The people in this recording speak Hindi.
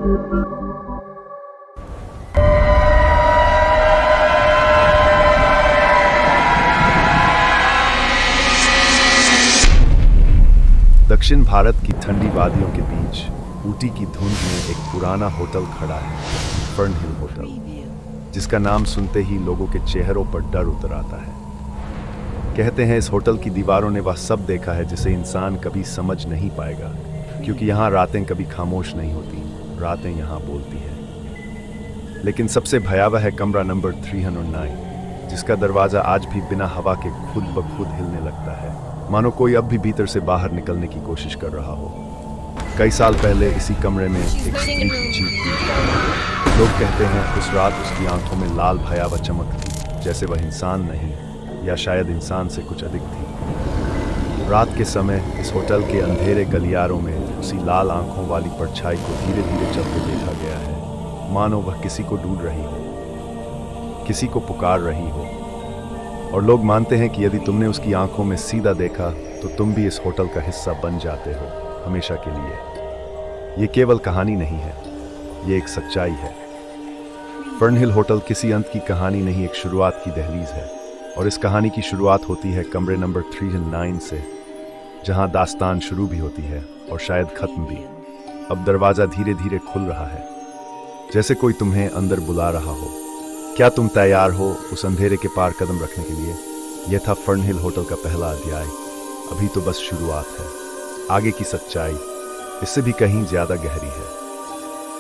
दक्षिण भारत की ठंडी वादियों के बीच ऊटी की धुंध में एक पुराना होटल खड़ा है, फर्नहिल होटल, जिसका नाम सुनते ही लोगों के चेहरों पर डर उतर आता है। कहते हैं इस होटल की दीवारों ने वह सब देखा है जिसे इंसान कभी समझ नहीं पाएगा, क्योंकि यहाँ रातें कभी खामोश नहीं होती, रातें यहाँ बोलती हैं। लेकिन सबसे भयावह है कमरा नंबर 309, जिसका दरवाजा आज भी बिना हवा के खुद ब खुद हिलने लगता है, मानो कोई अब भी भीतर से बाहर निकलने की कोशिश कर रहा हो। कई साल पहले इसी कमरे में एक स्त्री की चीख थी। लोग कहते हैं उस रात उसकी आंखों में लाल भयावह चमक थी, जैसे वह इंसान नहीं, या शायद इंसान से कुछ अधिक थी। रात के समय इस होटल के अंधेरे गलियारों में उसी लाल आंखों वाली परछाई को धीरे धीरे चलते देखा गया है, मानो वह किसी को ढूंढ रही हो, किसी को पुकार रही हो। और लोग मानते हैं कि यदि तुमने उसकी आंखों में सीधा देखा तो तुम भी इस होटल का हिस्सा बन जाते हो, हमेशा के लिए। ये केवल कहानी नहीं है, ये एक सच्चाई है। फर्नहिल होटल किसी अंत की कहानी नहीं, एक शुरुआत की दहलीज है। और इस कहानी की शुरुआत होती है कमरे नंबर 309 से, जहां दास्तान शुरू भी होती है और शायद खत्म भी। अब दरवाजा धीरे धीरे खुल रहा है, जैसे कोई तुम्हें अंदर बुला रहा हो। क्या तुम तैयार हो उस अंधेरे के पार कदम रखने के लिए? यह था फर्नहिल होटल का पहला अध्याय। अभी तो बस शुरुआत है। आगे की सच्चाई इससे भी कहीं ज्यादा गहरी है।